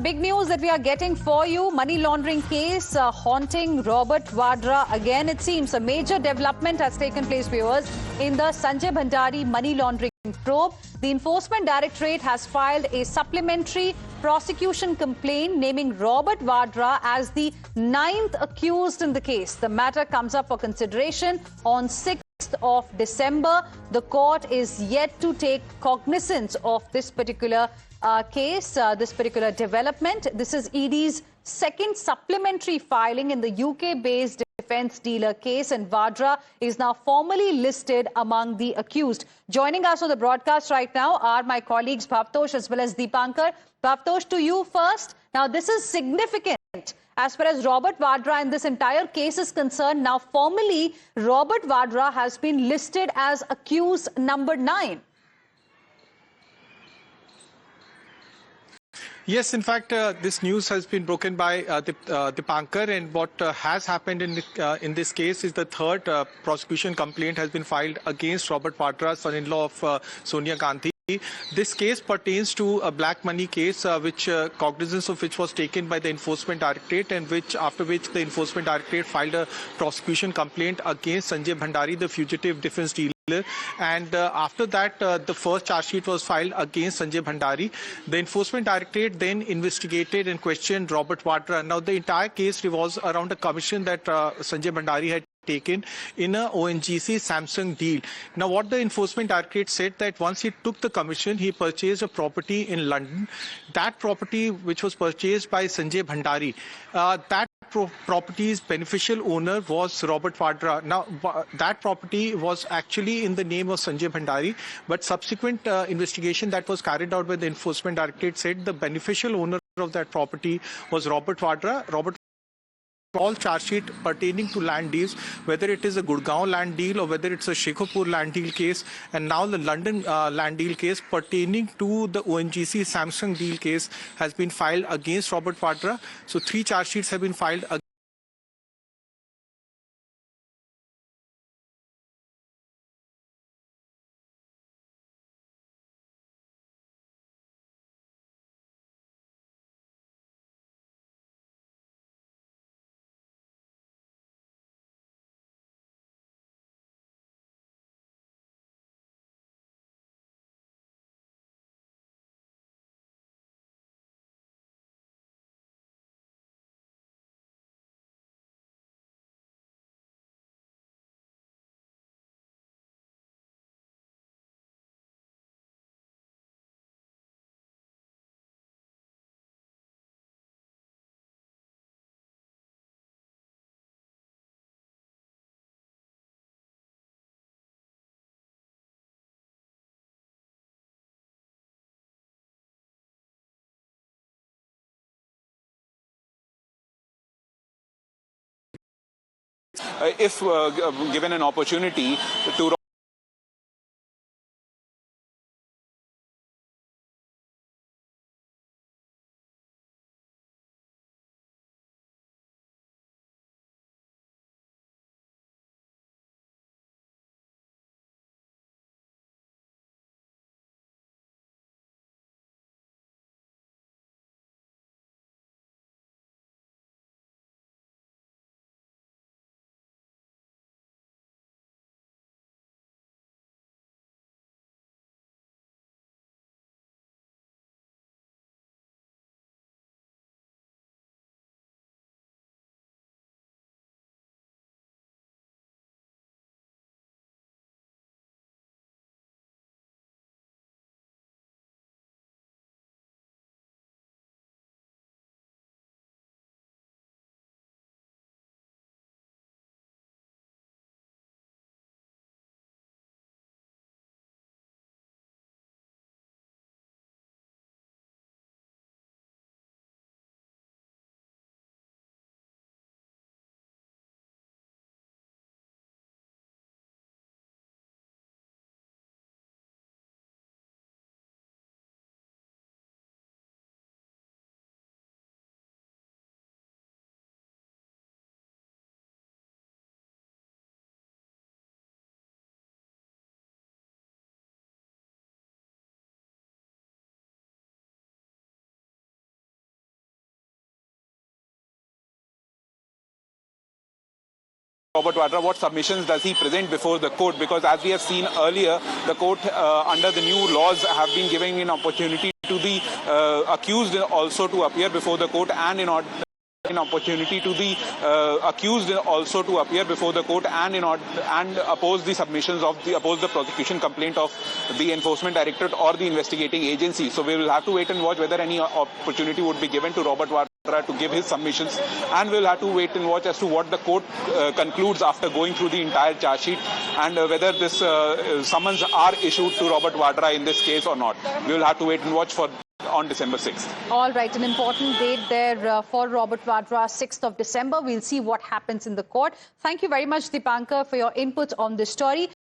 big news that we are getting for you. Money laundering case haunting Robert Vadra again. It seems a major development has taken place, viewers, in the Sanjay Bhandari money laundering probe. The Enforcement Directorate has filed a supplementary prosecution complaint naming Robert Vadra as the 9th accused in the case. The matter comes up for consideration on 6th of December. The court is yet to take cognizance of this particular case, this particular development. This is ED's second supplementary filing in the UK-based defense dealer case, and Vadra is now formally listed among the accused. Joining us on the broadcast right now are my colleagues Bhavtosh as well as Deepankar. Bhavtosh, to you first. Now, this is significant. As far as Robert Vadra and this entire case is concerned, now formally Robert Vadra has been listed as accused number 9. Yes, in fact, this news has been broken by Deepankar, and what has happened in this case is the third prosecution complaint has been filed against Robert Vadra, son-in-law of Sonia Gandhi. This case pertains to a black money case, which cognizance of which was taken by the Enforcement Directorate, and after which the Enforcement Directorate filed a prosecution complaint against Sanjay Bhandari, the fugitive defense dealer. And after that, the first charge sheet was filed against Sanjay Bhandari. The Enforcement Directorate then investigated and questioned Robert Vadra. Now, the entire case revolves around a commission that Sanjay Bhandari had taken in a ONGC Samsung deal. Now, what the Enforcement Directorate said that once he took the commission, he purchased a property in London. That property, which was purchased by Sanjay Bhandari, that property's beneficial owner was Robert Vadra. Now, that property was actually in the name of Sanjay Bhandari, but subsequent investigation that was carried out by the Enforcement Directorate said the beneficial owner of that property was Robert Vadra. All charge sheet pertaining to land deals, whether it is a Gurgaon land deal or whether it's a Shekhupur land deal case, and now the London land deal case pertaining to the ONGC Samsung deal case has been filed against Robert Vadra. So 3 charge sheets have been filed against if given an opportunity to Robert Vadra, what submissions does he present before the court? Because as we have seen earlier, the court under the new laws have been giving an opportunity to the accused also to appear before the court and an opportunity to the accused also to appear before the court and oppose the submissions of oppose the prosecution complaint of the enforcement directorate or the investigating agency. So we will have to wait and watch whether any opportunity would be given to Robert Vadra to give his submissions, and we'll have to wait and watch as to what the court concludes after going through the entire charge sheet, and whether this summons are issued to Robert Vadra in this case or not. We will have to wait and watch for on December 6th. All right, an important date there for Robert Vadra, 6th of December. We'll see what happens in the court. Thank you very much, Dipankar, for your input on this story.